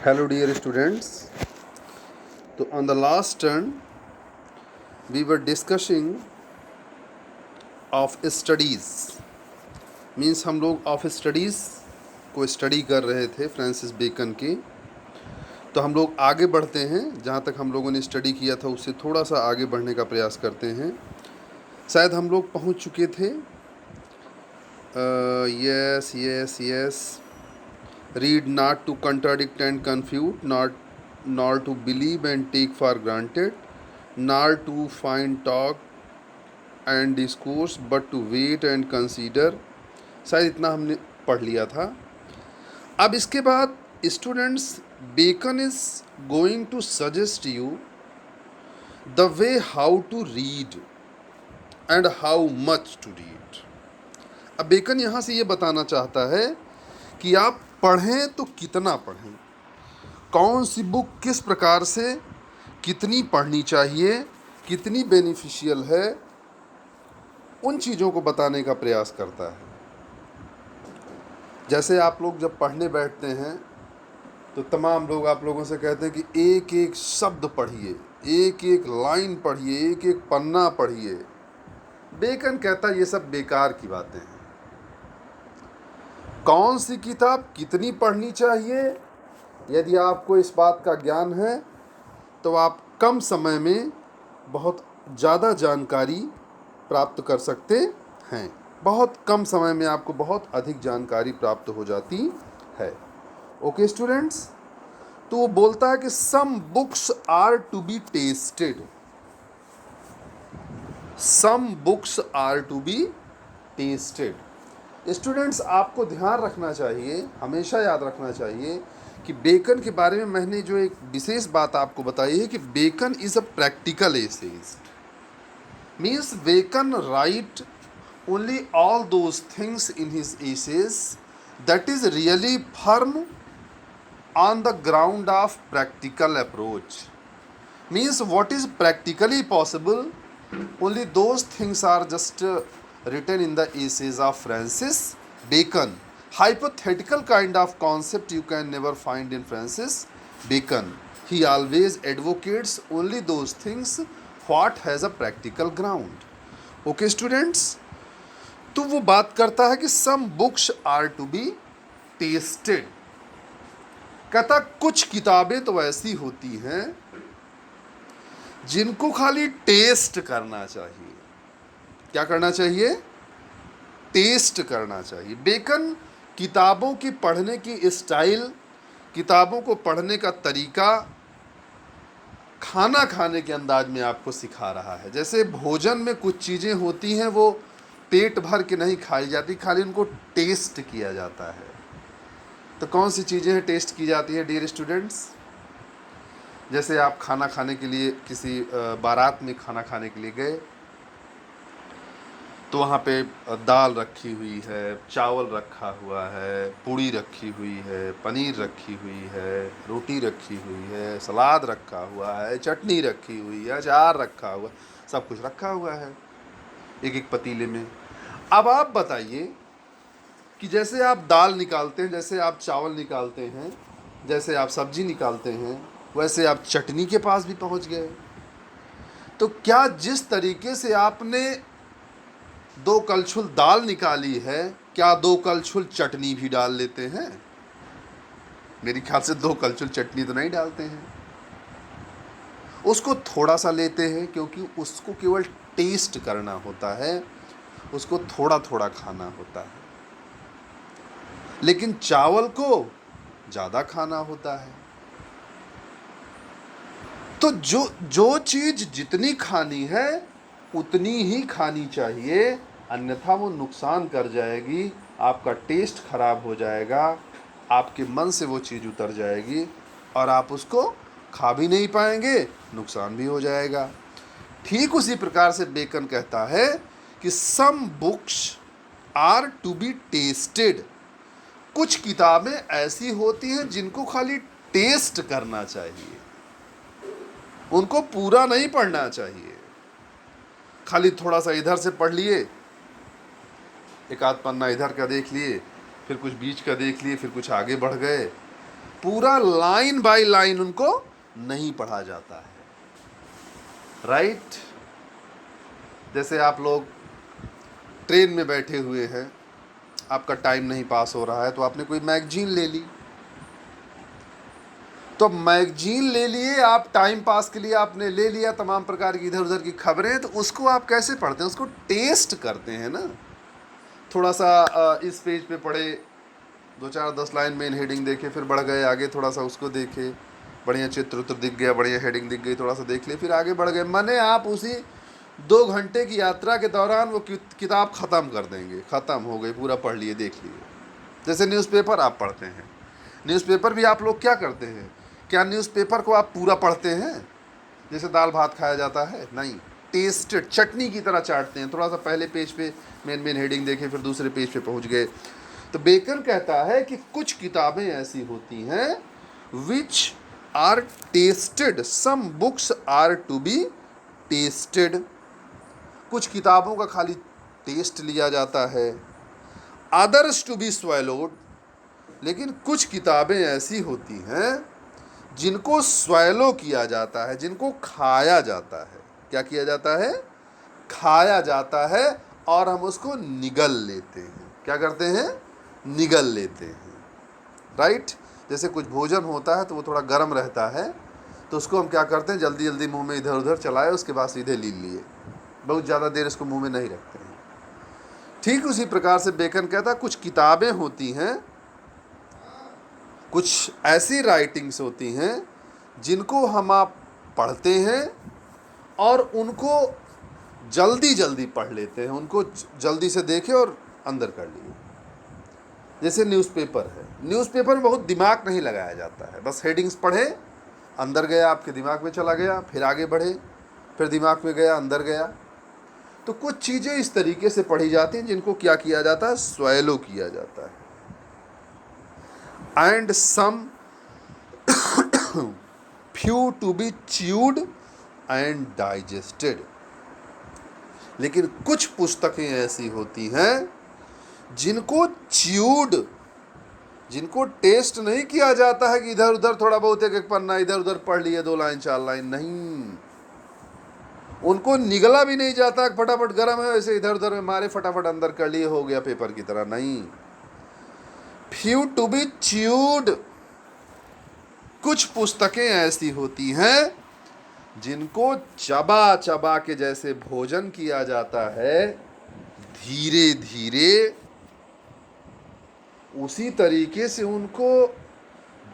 Hello dear students. So on the last turn we were discussing of studies means हम लोग of studies को study कर रहे थे फ्रांसिस बेकन की। तो हम लोग आगे बढ़ते हैं, जहाँ तक हम लोगों ने स्टडी किया था उससे थोड़ा सा आगे बढ़ने का प्रयास करते हैं। शायद हम लोग पहुँच चुके थे yes read not to contradict and confute, nor to believe and take for granted, nor to find talk and discourse, but to wait and consider। शायद इतना हमने पढ़ लिया था। अब इसके बाद students, bacon is going to suggest you the way how to read and how much to read. अब बेकन यहाँ से ये बताना चाहता है कि आप पढ़ें तो कितना पढ़ें, कौन सी बुक किस प्रकार से कितनी पढ़नी चाहिए, कितनी बेनिफिशियल है, उन चीज़ों को बताने का प्रयास करता है। जैसे आप लोग जब पढ़ने बैठते हैं तो तमाम लोग आप लोगों से कहते हैं कि एक एक शब्द पढ़िए, एक एक लाइन पढ़िए, एक एक पन्ना पढ़िए। बेकन कहता है ये सब बेकार की बातें हैं। कौन सी किताब कितनी पढ़नी चाहिए, यदि आपको इस बात का ज्ञान है तो आप कम समय में बहुत ज़्यादा जानकारी प्राप्त कर सकते हैं। बहुत कम समय में आपको बहुत अधिक जानकारी प्राप्त हो जाती है। ओके स्टूडेंट्स, तो वो बोलता है कि some books are to be tested, some books are to be tested. Students, आपको ध्यान रखना चाहिए, हमेशा याद रखना चाहिए कि बेकन के बारे में मैंने जो एक विशेष बात आपको बताई है कि bacon is a practical essayist. Means bacon right only all those things in his essays that is really firm on the ground of practical approach. Means what is practically possible, only those things are just written in the essays of Francis Bacon. Hypothetical kind of concept you can never find in Francis Bacon. He always advocates only those things what has a practical ground. Okay students, तो वो बात करता है कि some books are to be tested. कहता कुछ किताबें तो ऐसी होती हैं जिनको खाली टेस्ट करना चाहिए। क्या करना चाहिए? टेस्ट करना चाहिए। बेकन किताबों की पढ़ने की स्टाइल, किताबों को पढ़ने का तरीका खाना खाने के अंदाज में आपको सिखा रहा है। जैसे भोजन में कुछ चीज़ें होती हैं वो पेट भर के नहीं खाई जाती, खाली उनको टेस्ट किया जाता है। तो कौन सी चीज़ें टेस्ट की जाती है डियर स्टूडेंट्स? जैसे आप खाना खाने के लिए किसी बारात में खाना खाने के लिए गए तो वहाँ पे दाल रखी हुई है, चावल रखा हुआ है, पूड़ी रखी हुई है, पनीर रखी हुई है, रोटी रखी हुई है, सलाद रखा हुआ है, चटनी रखी हुई है, अचार रखा हुआ, सब कुछ रखा हुआ है एक एक पतीले में। अब आप बताइए कि जैसे आप दाल निकालते हैं, जैसे आप चावल निकालते हैं, जैसे आप सब्जी निकालते हैं, वैसे आप चटनी के पास भी पहुंच गए। तो क्या जिस तरीके से आपने 2 कलछुल दाल निकाली है, क्या 2 कलछुल चटनी भी डाल लेते हैं? मेरे ख्याल से 2 कलछुल चटनी तो नहीं डालते हैं। उसको थोड़ा सा लेते हैं क्योंकि उसको केवल टेस्ट करना होता है, उसको थोड़ा थोड़ा खाना होता है। लेकिन चावल को ज़्यादा खाना होता है। तो जो चीज़ जितनी खानी है उतनी ही खानी चाहिए, अन्यथा वो नुकसान कर जाएगी, आपका टेस्ट खराब हो जाएगा, आपके मन से वो चीज़ उतर जाएगी और आप उसको खा भी नहीं पाएंगे, नुकसान भी हो जाएगा। ठीक उसी प्रकार से बेकन कहता है कि some books are to be tested. कुछ किताबें ऐसी होती हैं जिनको खाली टेस्ट करना चाहिए, उनको पूरा नहीं पढ़ना चाहिए। खाली थोड़ा सा इधर से पढ़ लिए, एक आध पन्ना इधर का देख लिए, फिर कुछ बीच का देख लिए, फिर कुछ आगे बढ़ गए, पूरा लाइन बाय लाइन उनको नहीं पढ़ा जाता है, राइट। जैसे आप लोग ट्रेन में बैठे हुए हैं, आपका टाइम नहीं पास हो रहा है, तो आपने कोई मैगजीन ले ली, तो मैगजीन ले लिए आप, टाइम पास के लिए आपने ले लिया तमाम प्रकार की इधर उधर की खबरें, तो उसको आप कैसे पढ़ते हैं? उसको टेस्ट करते हैं ना। थोड़ा सा इस पेज पे पढ़े, 2 4 10 लाइन मेन हेडिंग देखे, फिर बढ़ गए आगे, थोड़ा सा उसको देखे, बढ़िया चित्र उत्र दिख गया, बढ़िया हेडिंग दिख गई, थोड़ा सा देख लिए, फिर आगे बढ़ गए। माने आप उसी 2 घंटे की यात्रा के दौरान वो किताब ख़त्म कर देंगे, ख़त्म हो गई, पूरा पढ़ लिए, देख लिए। जैसे न्यूज़पेपर आप पढ़ते हैं, न्यूज़पेपर भी आप लोग क्या करते हैं? क्या न्यूज़पेपर को आप पूरा पढ़ते हैं जैसे दाल भात खाया जाता है? नहीं, टेस्टेड चटनी की तरह चाटते हैं। थोड़ा सा पहले पेज पे मेन हेडिंग देखे, फिर दूसरे पेज पे पहुंच गए। तो बेकन कहता है कि कुछ किताबें ऐसी होती हैं which are tested, some books are to be tested. कुछ किताबों का खाली टेस्ट लिया जाता है, अदर्स टू बी स्वैलोड। लेकिन कुछ किताबें ऐसी होती हैं जिनको स्वैलो किया जाता है, जिनको खाया जाता है। क्या किया जाता है? खाया जाता है, और हम उसको निगल लेते हैं। क्या करते हैं? निगल लेते हैं, राइट। जैसे कुछ भोजन होता है तो वो थोड़ा गर्म रहता है, तो उसको हम क्या करते हैं? जल्दी जल्दी मुंह में इधर उधर चलाए, उसके बाद सीधे लील लिए, बहुत ज़्यादा देर इसको मुंह में नहीं रखते हैं। ठीक उसी प्रकार से बेकन कहता है कुछ किताबें होती हैं, कुछ ऐसी राइटिंग्स होती हैं जिनको हम आप पढ़ते हैं और उनको जल्दी जल्दी पढ़ लेते हैं, उनको जल्दी से देखे और अंदर कर लिए। जैसे न्यूज़पेपर है, न्यूज़पेपर में बहुत दिमाग नहीं लगाया जाता है, बस हेडिंग्स पढ़े, अंदर गया, आपके दिमाग में चला गया, फिर आगे बढ़े, फिर दिमाग में गया, अंदर गया। तो कुछ चीज़ें इस तरीके से पढ़ी जाती हैं जिनको क्या किया जाता है? स्वैलो किया जाता है। And some few to B chewed and digested. लेकिन कुछ पुस्तकें ऐसी होती हैं जिनको च्यूड, जिनको टेस्ट नहीं किया जाता है कि इधर उधर थोड़ा बहुत एक एक पन्ना इधर उधर पढ़ लिए, 2 लाइन 4 लाइन, नहीं। उनको निगला भी नहीं जाता, फटाफट गर्म है वैसे इधर उधर मारे, फटाफट अंदर कर लिए, हो गया पेपर की तरह, नहीं। Few to B chewed. कुछ पुस्तकें ऐसी होती हैं जिनको चबा चबा के जैसे भोजन किया जाता है धीरे धीरे, उसी तरीके से उनको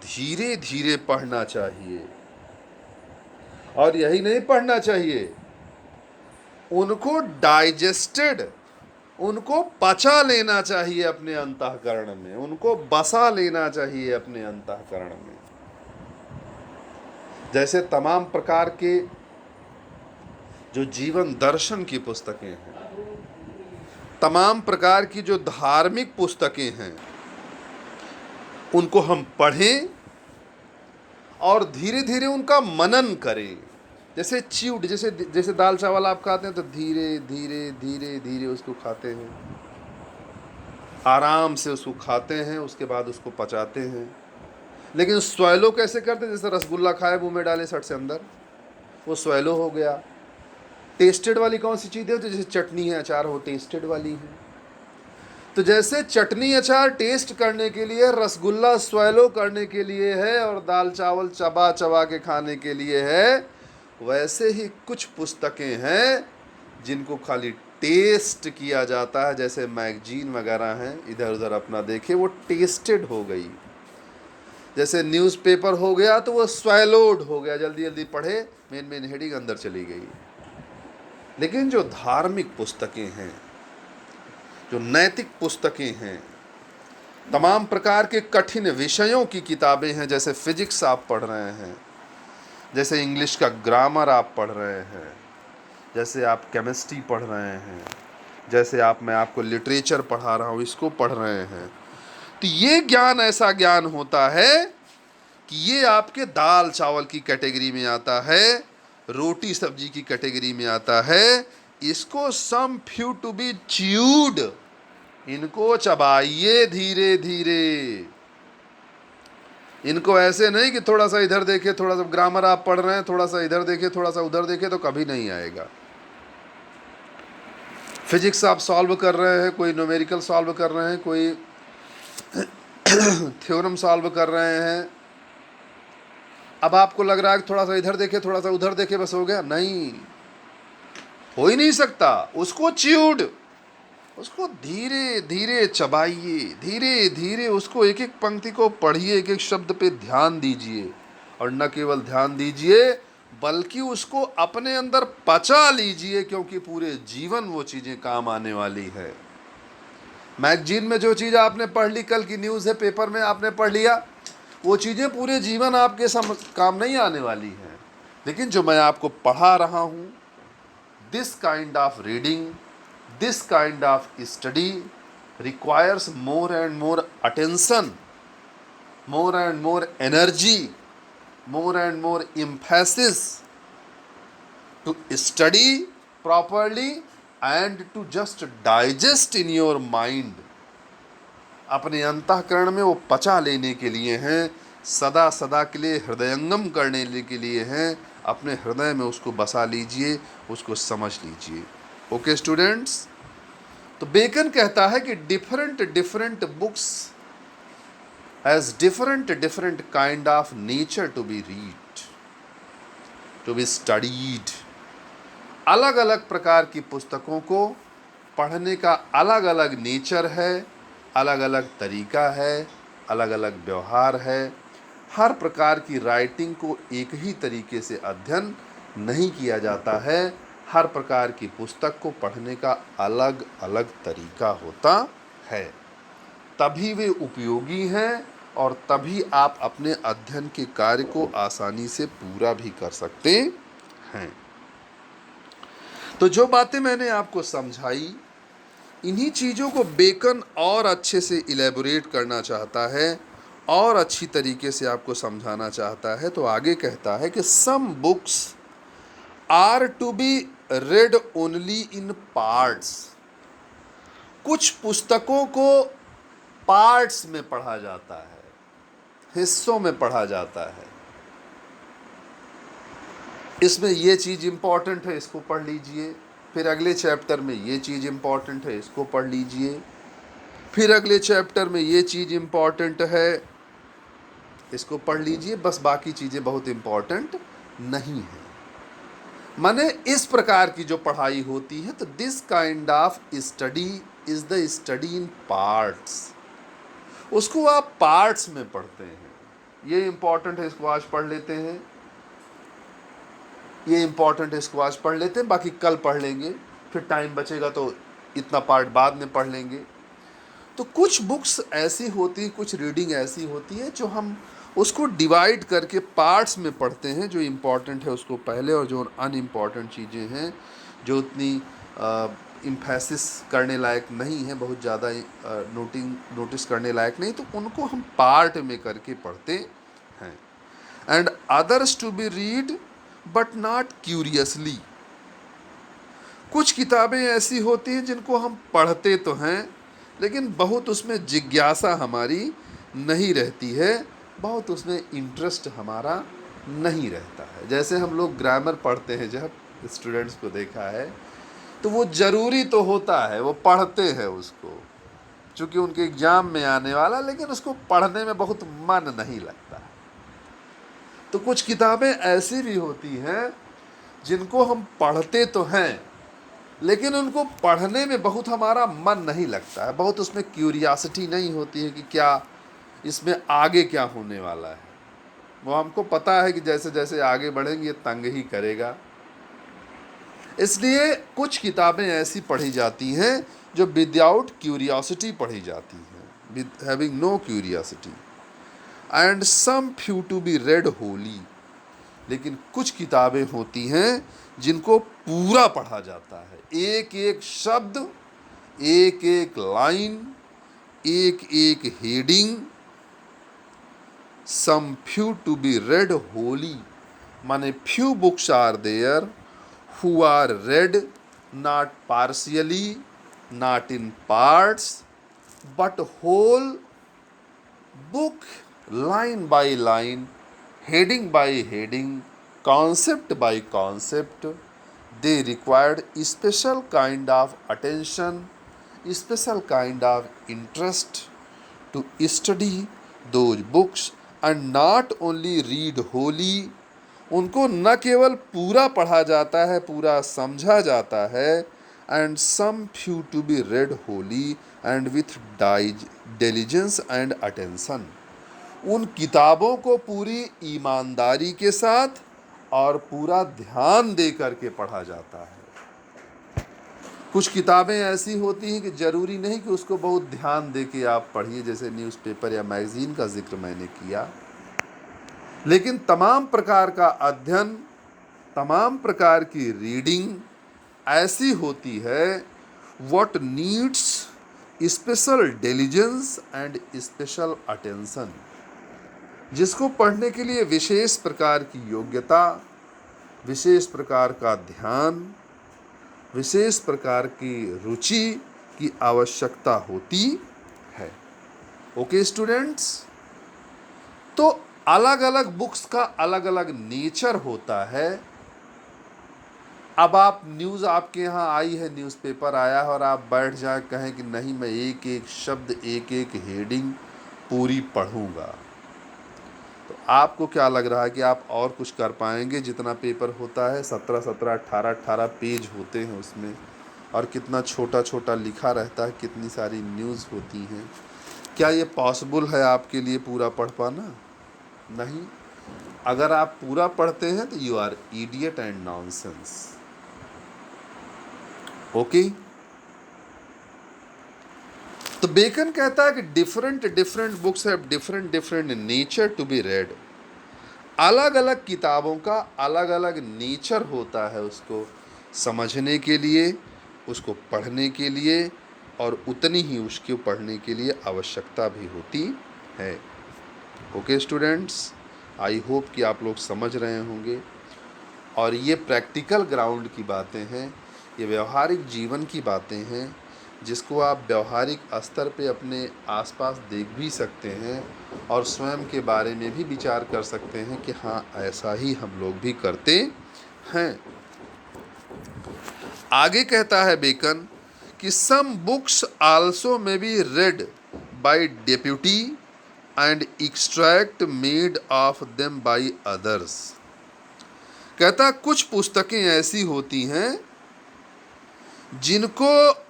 धीरे धीरे पढ़ना चाहिए। और यही नहीं पढ़ना चाहिए, उनको डाइजेस्टेड, उनको पचा लेना चाहिए अपने अंतःकरण में, उनको बसा लेना चाहिए अपने अंतःकरण में। जैसे तमाम प्रकार के जो जीवन दर्शन की पुस्तकें हैं, तमाम प्रकार की जो धार्मिक पुस्तकें हैं, उनको हम पढ़ें और धीरे धीरे उनका मनन करें। जैसे च्यूड, जैसे दाल चावल आप खाते हैं तो धीरे धीरे धीरे धीरे उसको खाते हैं, आराम से उसको खाते हैं, उसके बाद उसको पचाते हैं। लेकिन स्वैलो कैसे करते हैं? जैसे रसगुल्ला खाए, मुंह में डाले सट से अंदर, वो स्वैलो हो गया। टेस्टेड वाली कौन सी चीज़ है? तो जैसे चटनी है, अचार हो, टेस्टेड वाली है। तो जैसे चटनी अचार टेस्ट करने के लिए, रसगुल्ला स्वैलो करने के लिए है, और दाल चावल चबा चबा के खाने के लिए है, वैसे ही कुछ पुस्तकें हैं जिनको खाली टेस्ट किया जाता है। जैसे मैगजीन वगैरह हैं, इधर उधर अपना देखे, वो टेस्टेड हो गई। जैसे न्यूज़पेपर हो गया तो वो स्वैलोड हो गया, जल्दी जल्दी पढ़े, मेन हेडिंग अंदर चली गई। लेकिन जो धार्मिक पुस्तकें हैं, जो नैतिक पुस्तकें हैं, तमाम प्रकार के कठिन विषयों की किताबें हैं, जैसे फिजिक्स आप पढ़ रहे हैं, जैसे इंग्लिश का ग्रामर आप पढ़ रहे हैं, जैसे आप केमिस्ट्री पढ़ रहे हैं, जैसे मैं आपको लिटरेचर पढ़ा रहा हूँ, इसको पढ़ रहे हैं, तो ये ज्ञान ऐसा ज्ञान होता है कि ये आपके दाल चावल की कैटेगरी में आता है, रोटी सब्जी की कैटेगरी में आता है। इसको सम फ्यू टू बी च्यूड, इनको चबाइए धीरे धीरे। इनको ऐसे नहीं कि थोड़ा सा इधर देखे, थोड़ा सा ग्रामर आप पढ़ रहे हैं, थोड़ा सा इधर देखे, थोड़ा सा उधर देखे, तो कभी नहीं आएगा। फिजिक्स आप सॉल्व कर रहे हैं, कोई न्यूमेरिकल सॉल्व कर रहे हैं, कोई थ्योरम सॉल्व कर रहे हैं, अब आपको लग रहा है कि थोड़ा सा इधर देखे, थोड़ा सा उधर देखे, बस हो गया? नहीं, हो ही नहीं सकता। उसको च्यूड, उसको धीरे धीरे चबाइए, धीरे धीरे उसको एक एक पंक्ति को पढ़िए, एक एक शब्द पे ध्यान दीजिए, और न केवल ध्यान दीजिए बल्कि उसको अपने अंदर पचा लीजिए, क्योंकि पूरे जीवन वो चीज़ें काम आने वाली है। मैगजीन में जो चीज़ आपने पढ़ ली, कल की न्यूज़ है, पेपर में आपने पढ़ लिया, वो चीज़ें पूरे जीवन आपके काम नहीं आने वाली हैं। लेकिन जो मैं आपको पढ़ा रहा हूँ, this kind of reading, this kind of study requires more and more attention, more and more energy, more and more emphasis to study properly and to just digest in your mind. अपने अंतःकरण में वो पचा लेने के लिए हैं, सदा सदा के लिए हृदयंगम करने के लिए हैं। अपने हृदय में उसको बसा लीजिए, उसको समझ लीजिए। ओके स्टूडेंट्स, तो बेकन कहता है कि different different books has different different kind of nature to be read, to be studied. अलग अलग प्रकार की पुस्तकों को पढ़ने का अलग अलग नेचर है, अलग अलग तरीका है, अलग अलग व्यवहार है। हर प्रकार की राइटिंग को एक ही तरीके से अध्ययन नहीं किया जाता है। हर प्रकार की पुस्तक को पढ़ने का अलग अलग तरीका होता है, तभी वे उपयोगी हैं और तभी आप अपने अध्ययन के कार्य को आसानी से पूरा भी कर सकते हैं। तो जो बातें मैंने आपको समझाई, इन्हीं चीज़ों को बेकन और अच्छे से इलेबोरेट करना चाहता है और अच्छी तरीके से आपको समझाना चाहता है। तो आगे कहता है कि some books are to be red only in parts. कुछ पुस्तकों को पार्ट्स में पढ़ा जाता है, हिस्सों में पढ़ा जाता है। इसमें ये चीज़ इम्पॉर्टेंट है, इसको पढ़ लीजिए। फिर अगले चैप्टर में ये चीज़ इम्पॉर्टेंट है, इसको पढ़ लीजिए। फिर अगले चैप्टर में ये चीज़ इम्पॉर्टेंट है, इसको पढ़ लीजिए। बस बाकी चीज़ें बहुत इम्पॉर्टेंट नहीं है। माने इस प्रकार की जो पढ़ाई होती है, तो this kind of study is the study in parts. उसको आप पार्ट्स में पढ़ते हैं। ये इम्पॉर्टेंट है, इसको आज पढ़ लेते हैं। ये इम्पॉर्टेंट है, इसको आज पढ़ लेते हैं, बाकी कल पढ़ लेंगे। फिर टाइम बचेगा तो इतना पार्ट बाद में पढ़ लेंगे। तो कुछ बुक्स ऐसी होती हैं, कुछ रीडिंग ऐसी होती है जो हम उसको डिवाइड करके पार्ट्स में पढ़ते हैं। जो इम्पॉर्टेंट है उसको पहले, और जो अनइम्पॉर्टेंट चीज़ें हैं, जो उतनी इम्फेसिस करने लायक नहीं है, बहुत ज़्यादा नोटिस करने लायक नहीं, तो उनको हम पार्ट में करके पढ़ते हैं। And others to be read but not curiously. कुछ किताबें ऐसी होती हैं जिनको हम पढ़ते तो हैं, लेकिन बहुत उसमें जिज्ञासा हमारी नहीं रहती है, बहुत उसमें इंटरेस्ट हमारा नहीं रहता है। जैसे हम लोग ग्रामर पढ़ते हैं, जब स्टूडेंट्स को देखा है, तो वो ज़रूरी तो होता है, वो पढ़ते हैं उसको, चूँकि उनके एग्ज़ाम में आने वाला, लेकिन उसको पढ़ने में बहुत मन नहीं लगता है। तो कुछ किताबें ऐसी भी होती हैं जिनको हम पढ़ते तो हैं, लेकिन उनको पढ़ने में बहुत हमारा मन नहीं लगता है, बहुत उसमें क्यूरियासिटी नहीं होती है कि क्या इसमें आगे क्या होने वाला है। वो हमको पता है कि जैसे जैसे आगे बढ़ेंगे तंग ही करेगा। इसलिए कुछ किताबें ऐसी पढ़ी जाती हैं जो विदाउट क्यूरियोसिटी पढ़ी जाती हैं, with having no curiosity. And some few to be read Holi. लेकिन कुछ किताबें होती हैं जिनको पूरा पढ़ा जाता है, एक एक शब्द, एक एक लाइन, एक एक heading. Some few to be read wholly, माने few books are there who are read not partially, not in parts, but whole book line by line, heading by heading, concept by concept. They required special kind of attention, special kind of interest to study those books and not only read wholly. उनको न केवल पूरा पढ़ा जाता है, पूरा समझा जाता है, and some few to be read Holi and with diligence and attention. उन किताबों को पूरी ईमानदारी के साथ और पूरा ध्यान दे करके पढ़ा जाता है. कुछ किताबें ऐसी होती हैं कि ज़रूरी नहीं कि उसको बहुत ध्यान दे के आप पढ़िए, जैसे न्यूज़पेपर या मैगज़ीन का जिक्र मैंने किया, लेकिन तमाम प्रकार का अध्ययन, तमाम प्रकार की रीडिंग ऐसी होती है what needs special diligence and special attention, जिसको पढ़ने के लिए विशेष प्रकार की योग्यता, विशेष प्रकार का ध्यान, विशेष प्रकार की रुचि की आवश्यकता होती है. ओके स्टूडेंट्स, तो अलग अलग बुक्स का अलग अलग नेचर होता है. अब आप न्यूज़ आपके यहाँ आई है, न्यूज़पेपर आया है और आप बैठ जाए कहें कि नहीं मैं एक एक शब्द, एक एक हेडिंग पूरी पढ़ूंगा, तो आपको क्या लग रहा है कि आप और कुछ कर पाएंगे? जितना पेपर होता है 17-17, 18-18 पेज होते हैं उसमें, और कितना छोटा छोटा लिखा रहता है, कितनी सारी न्यूज़ होती हैं. क्या ये पॉसिबल है आपके लिए पूरा पढ़ पाना? नहीं. अगर आप पूरा पढ़ते हैं तो you are idiot and nonsense. Okay. तो बेकन कहता है कि different books have different nature to be red. अलग अलग किताबों का अलग अलग नेचर होता है उसको समझने के लिए, उसको पढ़ने के लिए, और उतनी ही उसको पढ़ने के लिए आवश्यकता भी होती है. ओके स्टूडेंट्स, आई होप कि आप लोग समझ रहे होंगे. और ये प्रैक्टिकल ग्राउंड की बातें हैं, ये व्यवहारिक जीवन की बातें हैं, जिसको आप व्यवहारिक स्तर पे अपने आसपास देख भी सकते हैं और स्वयं के बारे में भी विचार कर सकते हैं कि हाँ ऐसा ही हम लोग भी करते हैं. आगे कहता है बेकन कि सम books also may be read by deputy and extract made of them by others. कहता कुछ पुस्तकें ऐसी होती हैं जिनको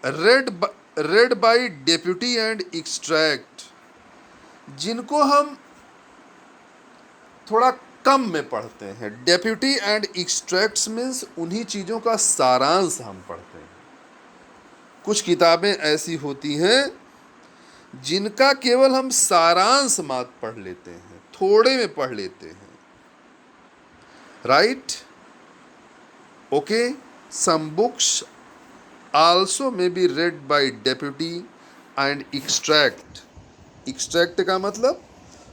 red by deputy and extract, जिनको हम थोड़ा कम में पढ़ते हैं. डेप्यूटी एंड एक्सट्रैक्ट्स मीन्स उन्हीं चीज़ों का सारांश हम पढ़ते हैं. कुछ किताबें ऐसी होती हैं जिनका केवल हम सारांश मात्र पढ़ लेते हैं, थोड़े में पढ़ लेते हैं. Right. Okay. Some books also may be read by deputy and extract. Extract का मतलब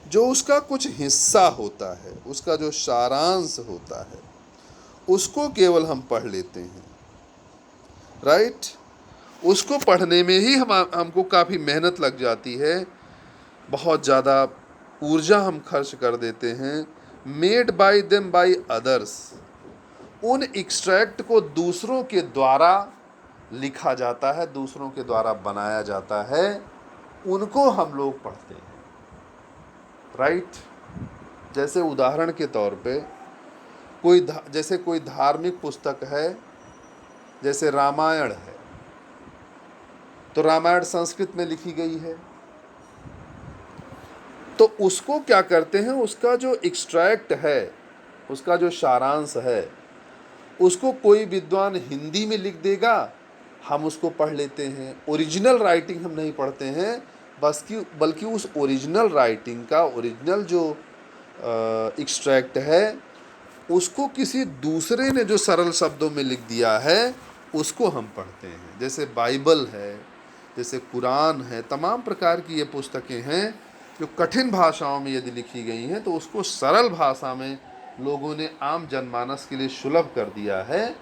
जो उसका कुछ हिस्सा होता है, उसका जो सारांश होता है, उसको केवल हम पढ़ लेते हैं. राइट. उसको पढ़ने में ही हमको काफ़ी मेहनत लग जाती है, बहुत ज़्यादा ऊर्जा हम खर्च कर देते हैं. Made by them by others, उन एक्सट्रैक्ट को दूसरों के द्वारा लिखा जाता है, दूसरों के द्वारा बनाया जाता है, उनको हम लोग पढ़ते हैं. राइट. जैसे उदाहरण के तौर पे जैसे कोई धार्मिक पुस्तक है, जैसे रामायण है, तो रामायण संस्कृत में लिखी गई है, तो उसको क्या करते हैं, उसका जो एक्सट्रैक्ट है, उसका जो सारांश है, उसको कोई विद्वान हिंदी में लिख देगा, हम उसको पढ़ लेते हैं. ओरिजिनल राइटिंग हम नहीं पढ़ते हैं, बल्कि उस ओरिजिनल राइटिंग का ओरिजिनल जो एक्सट्रैक्ट है, उसको किसी दूसरे ने जो सरल शब्दों में लिख दिया है, उसको हम पढ़ते हैं. जैसे बाइबल है, जैसे कुरान है, तमाम प्रकार की ये पुस्तकें हैं जो कठिन भाषाओं में यदि लिखी गई हैं, तो उसको सरल भाषा में लोगों ने आम जनमानस के लिए सुलभ कर दिया है.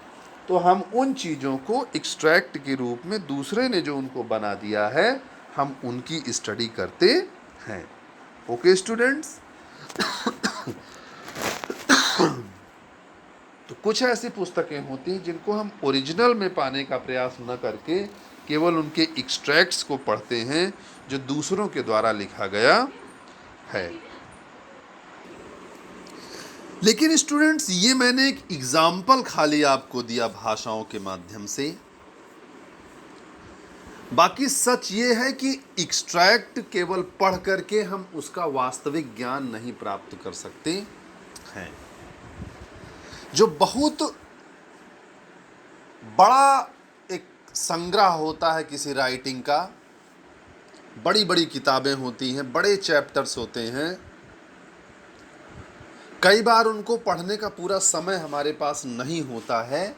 तो हम उन चीज़ों को एक्सट्रैक्ट के रूप में, दूसरे ने जो उनको बना दिया है, हम उनकी स्टडी करते हैं. Okay students. तो कुछ ऐसी पुस्तकें होती हैं जिनको हम ओरिजिनल में पाने का प्रयास न करके केवल उनके एक्सट्रैक्ट्स को पढ़ते हैं जो दूसरों के द्वारा लिखा गया है। लेकिन स्टूडेंट्स, ये मैंने एक एग्जाम्पल खाली आपको दिया भाषाओं के माध्यम से। बाकी सच ये है कि एक्सट्रैक्ट केवल पढ़ करके हम उसका वास्तविक ज्ञान नहीं प्राप्त कर सकते हैं। जो बहुत बड़ा एक संग्रह होता है किसी राइटिंग का, बड़ी बड़ी किताबें होती हैं, बड़े चैप्टर्स होते हैं, कई बार उनको पढ़ने का पूरा समय हमारे पास नहीं होता है।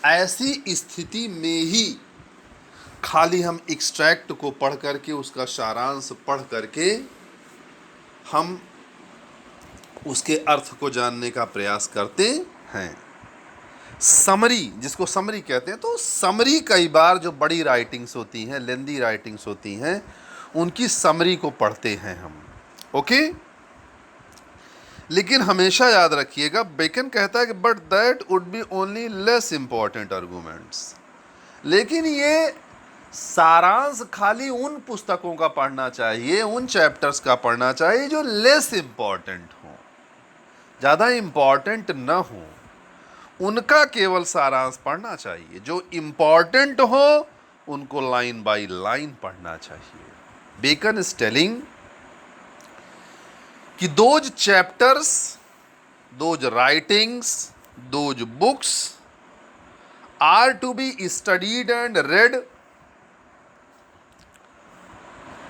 ऐसी स्थिति में ही खाली हम एक्सट्रैक्ट को पढ़ करके, उसका सारांश पढ़ करके हम उसके अर्थ को जानने का प्रयास करते हैं। समरी, जिसको समरी कहते हैं, तो समरी कई बार जो बड़ी राइटिंग्स होती हैं, लेंदी राइटिंग्स होती हैं, उनकी समरी को पढ़ते हैं हम। ओके। लेकिन हमेशा याद रखिएगा, बेकन कहता है कि but that would be only less important arguments. लेकिन ये सारांश खाली उन पुस्तकों का पढ़ना चाहिए, उन चैप्टर्स का पढ़ना चाहिए जो लेस इंपॉर्टेंट हो, ज़्यादा इंपॉर्टेंट न हो, उनका केवल सारांश पढ़ना चाहिए। जो इंपॉर्टेंट हो उनको लाइन बाय लाइन पढ़ना चाहिए। बेकन इज टेलिंग कि those chapters, those writings, those books are to be studied and red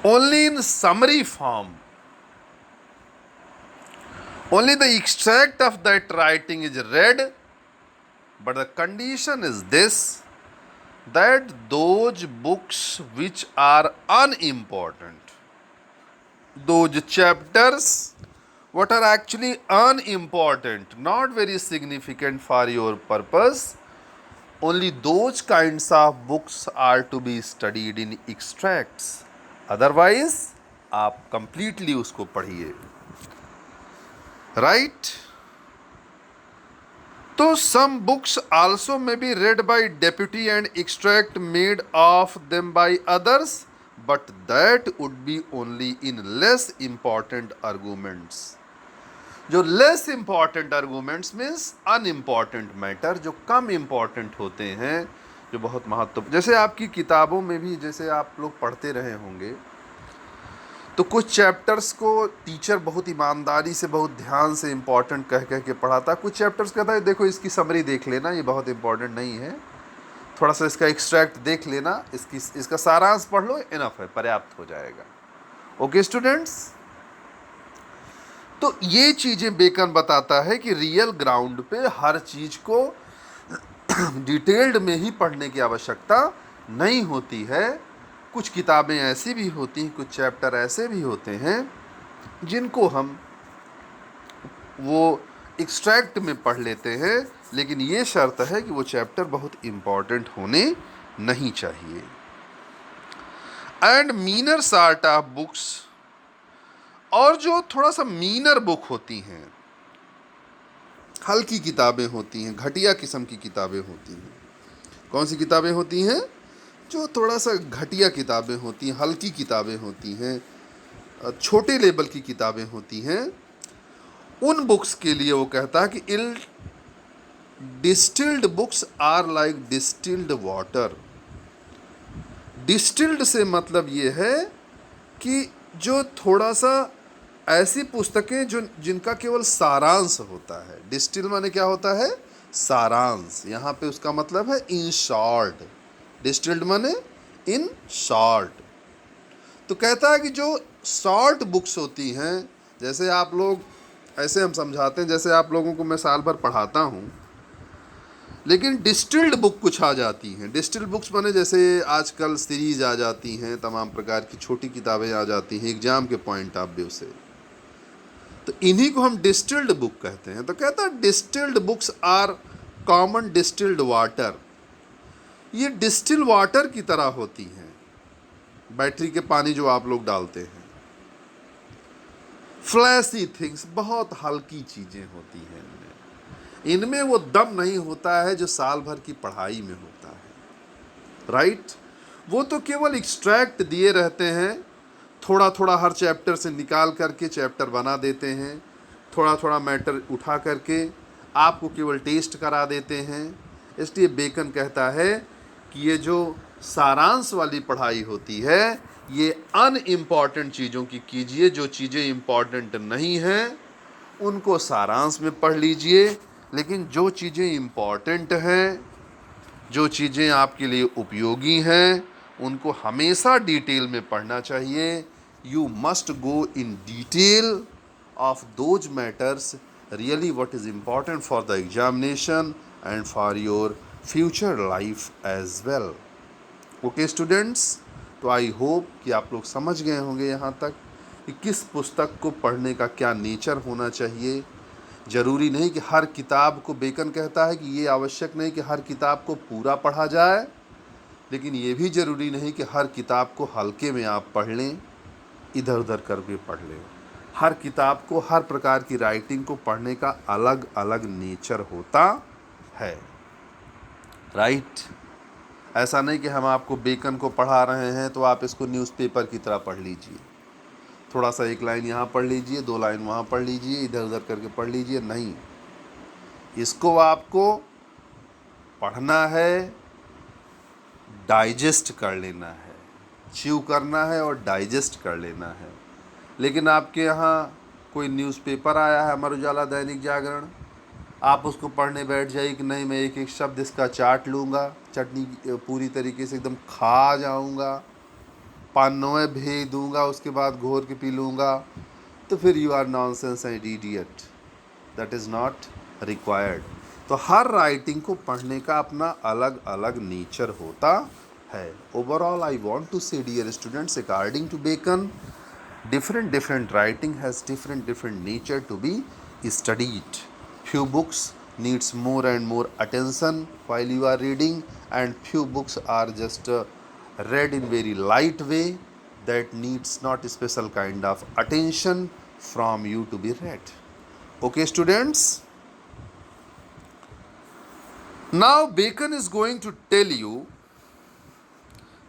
only in summary form. Only the extract of that writing is read, but the condition is this, that those books which are unimportant, those chapters what are actually unimportant, not very significant for your purpose, only those kinds of books are to be studied in extracts. Otherwise आप completely उसको पढ़िए। Right. तो some books also may be read by deputy and extract made of them by others, but that would be only in less important arguments. जो less important arguments means unimportant matter, जो कम important होते हैं, जो बहुत महत्वपूर्ण, जैसे आपकी किताबों में भी जैसे आप लोग पढ़ते रहे होंगे, तो कुछ चैप्टर्स को टीचर बहुत ईमानदारी से, बहुत ध्यान से इंपॉर्टेंट कह कह के पढ़ाता। कुछ चैप्टर्स कहता है देखो इसकी समरी देख लेना, ये बहुत इंपॉर्टेंट नहीं है, थोड़ा सा इसका एक्सट्रैक्ट देख लेना, इसका सारांश पढ़ लो, इनफ है, पर्याप्त हो जाएगा। Okay students. तो ये चीज़ें बेकन बताता है कि रियल ग्राउंड पे हर चीज़ को डिटेल्ड में ही पढ़ने की आवश्यकता नहीं होती है। कुछ किताबें ऐसी भी होती हैं, कुछ चैप्टर ऐसे भी होते हैं जिनको हम वो एक्सट्रैक्ट में पढ़ लेते हैं, लेकिन ये शर्त है कि वो चैप्टर बहुत इम्पॉर्टेंट होने नहीं चाहिए। एंड मीनर सॉर्ट ऑफ बुक्स, और जो थोड़ा सा मीनर बुक होती हैं, हल्की किताबें होती हैं, घटिया किस्म की किताबें होती हैं। कौन सी किताबें होती हैं? जो थोड़ा सा घटिया किताबें होती हैं, हल्की किताबें होती हैं, छोटे लेवल की किताबें होती हैं, उन बुक्स के लिए वो कहता है कि ill distilled books are like distilled water. Distilled से मतलब ये है कि जो थोड़ा सा ऐसी पुस्तकें जो जिनका केवल सारांश होता है। डिस्टिल माने क्या होता है? सारांश। यहाँ पे उसका मतलब है इन शॉर्ट। डिस्टिल्ड माने इन शॉर्ट। तो कहता है कि जो शॉर्ट बुक्स होती हैं, जैसे आप लोग, ऐसे हम समझाते हैं, जैसे आप लोगों को मैं साल भर पढ़ाता हूँ, लेकिन डिस्टिल्ड बुक कुछ आ जाती हैं। डिस्टिल्ड बुक्स माने जैसे आजकल सीरीज आ जाती हैं, तमाम प्रकार की छोटी किताबें आ जाती हैं एग्जाम के पॉइंट ऑफ व्यू से, तो इन्हीं को हम डिस्टिल्ड बुक कहते हैं। तो कहता है distilled books are common distilled water. ये डिस्टिल वाटर की तरह होती हैं, बैटरी के पानी जो आप लोग डालते हैं। फ्लैशी थिंग्स, बहुत हल्की चीज़ें होती हैं इनमें वो दम नहीं होता है जो साल भर की पढ़ाई में होता है, राइट। वो तो केवल एक्सट्रैक्ट दिए रहते हैं, थोड़ा थोड़ा हर चैप्टर से निकाल करके चैप्टर बना देते हैं, थोड़ा थोड़ा मैटर उठा करके आपको केवल टेस्ट करा देते हैं। इसलिए बेकन कहता है कि ये जो सारांश वाली पढ़ाई होती है ये अनइम्पॉर्टेंट चीज़ों की कीजिए, जो चीज़ें इम्पॉर्टेंट नहीं हैं उनको सारांश में पढ़ लीजिए, लेकिन जो चीज़ें इम्पॉर्टेंट हैं, जो चीज़ें आपके लिए उपयोगी हैं उनको हमेशा डिटेल में पढ़ना चाहिए। You must go in detail of those matters really what is important for the examination and for your future life as well. Okay students, तो आई होप कि आप लोग समझ गए होंगे यहाँ तक कि किस पुस्तक को पढ़ने का क्या नेचर होना चाहिए। ज़रूरी नहीं कि हर किताब को, बेकन कहता है कि ये आवश्यक नहीं कि हर किताब को पूरा पढ़ा जाए, लेकिन ये भी ज़रूरी नहीं कि हर किताब को हल्के में आप पढ़ लें, इधर उधर करके पढ़ लें। हर किताब को, हर प्रकार की राइटिंग को पढ़ने का अलग अलग नेचर होता है, राइट। ऐसा नहीं कि हम आपको बेकन को पढ़ा रहे हैं तो आप इसको न्यूज़पेपर की तरह पढ़ लीजिए, थोड़ा सा एक लाइन यहाँ पढ़ लीजिए, दो लाइन वहाँ पढ़ लीजिए, इधर उधर करके पढ़ लीजिए, नहीं। इसको आपको पढ़ना है, डाइजेस्ट कर लेना है, च्यू करना है और डाइजेस्ट कर लेना है। लेकिन आपके यहाँ कोई न्यूज़पेपर आया है, अमर उजाला, दैनिक जागरण, आप उसको पढ़ने बैठ जाइए कि नहीं मैं एक एक शब्द इसका चाट लूँगा, चटनी पूरी तरीके से एकदम खा जाऊँगा, पन्नों भेज दूँगा, उसके बाद घोर के पी लूँगा, तो फिर you are nonsense and idiot, that is not required. तो हर राइटिंग को पढ़ने का अपना अलग अलग नेचर होता है। ओवरऑल आई वांट टू से dear students, according to bacon, different writing has different nature to be studied. Few books needs more and more attention while you are reading, and few books are just read in very light way that needs not special kind of attention from you to be read. Okay students, now Bacon is going to tell you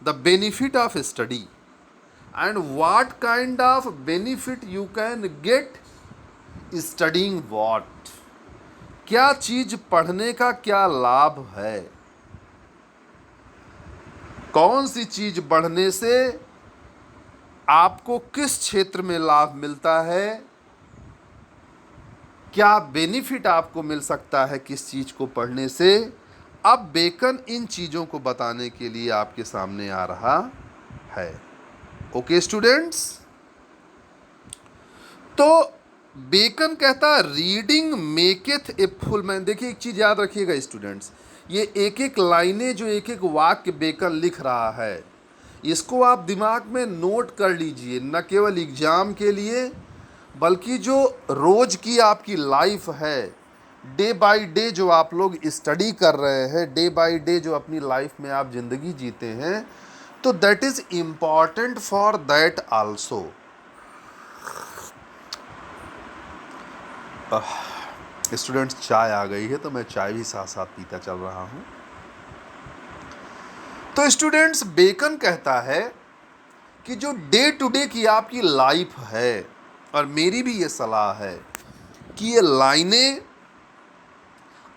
the benefit of study and what kind of benefit you can get studying what. क्या चीज पढ़ने का क्या लाभ है, कौन सी चीज पढ़ने से आपको किस क्षेत्र में लाभ मिलता है, क्या बेनिफिट आपको मिल सकता है किस चीज को पढ़ने से। अब बेकन इन चीजों को बताने के लिए आपके सामने आ रहा है। ओके स्टूडेंट्स, तो बेकन कहता है रीडिंग मेकेथ ए फुल मैन। देखिए एक चीज याद रखिएगा स्टूडेंट्स, ये एक एक लाइनें जो एक एक वाक्य बेकन लिख रहा है इसको आप दिमाग में नोट कर लीजिए, न केवल एग्जाम के लिए बल्कि जो रोज की आपकी लाइफ है, डे बाय डे जो आप लोग स्टडी कर रहे हैं, डे बाय डे जो अपनी लाइफ में आप जिंदगी जीते हैं, तो that is important for that also. Students चाय आ गई है तो मैं चाय भी साथ साथ पीता चल रहा हूं। तो स्टूडेंट्स बेकन कहता है कि जो डे टू डे की आपकी लाइफ है, और मेरी भी ये सलाह है कि ये लाइनें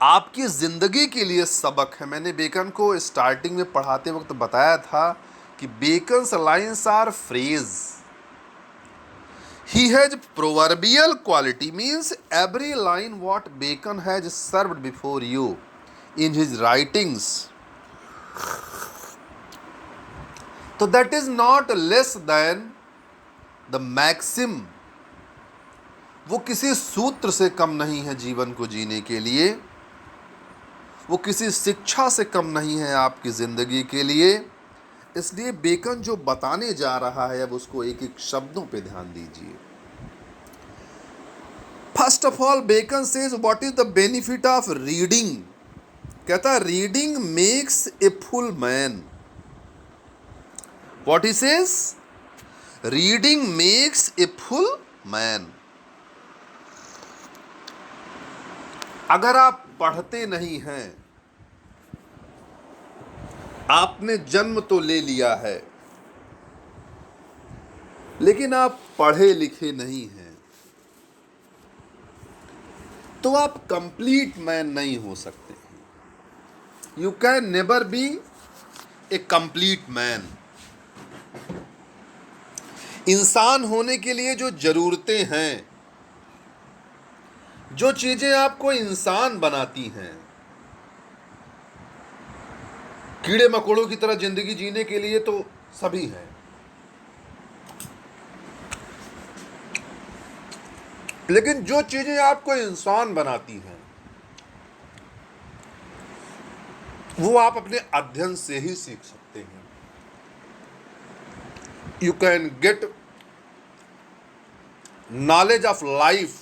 आपकी ज़िंदगी के लिए सबक है। मैंने बेकन को स्टार्टिंग में पढ़ाते वक्त बताया था कि beckons lines are phrase, he has proverbial quality, means every line what Bacon has served before you in his writings, so that is not less than the maxim, वो किसी सूत्र से कम नहीं है जीवन को जीने के लिए, वो किसी शिक्षा से कम नहीं है आपकी ज़िंदगी के लिए। इसलिए बेकन जो बताने जा रहा है अब उसको एक एक शब्दों पे ध्यान दीजिए। First of all bacon says what is the benefit of reading. कहता है reading makes a full man. What he says, reading makes a full man. अगर आप पढ़ते नहीं हैं, आपने जन्म तो ले लिया है लेकिन आप पढ़े लिखे नहीं हैं, तो आप कंप्लीट मैन नहीं हो सकते। You can never be a complete man. इंसान होने के लिए जो जरूरतें हैं, जो चीजें आपको इंसान बनाती हैं, कीड़े मकोड़ों की तरह जिंदगी जीने के लिए तो सभी हैं, लेकिन जो चीजें आपको इंसान बनाती हैं वो आप अपने अध्ययन से ही सीख सकते हैं। You can get knowledge of life,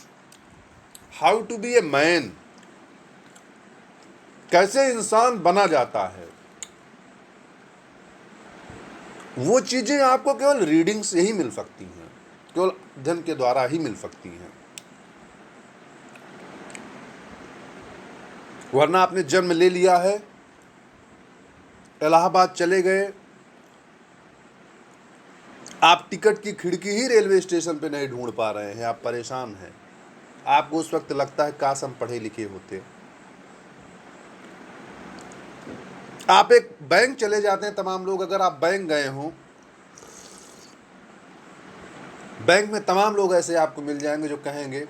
how to be a man, कैसे इंसान बना जाता है। वो चीजें आपको केवल रीडिंग से ही मिल सकती हैं, केवल अध्ययन के द्वारा ही मिल सकती हैं। वरना आपने जन्म ले लिया है, इलाहाबाद चले गए, आप टिकट की खिड़की ही रेलवे स्टेशन पे नहीं ढूंढ पा रहे हैं, आप परेशान हैं। आपको उस वक्त लगता है काश हम पढ़े लिखे होते। आप एक बैंक चले जाते हैं, तमाम लोग, अगर आप बैंक गए हो, बैंक में तमाम लोग ऐसे आपको मिल जाएंगे जो कहेंगे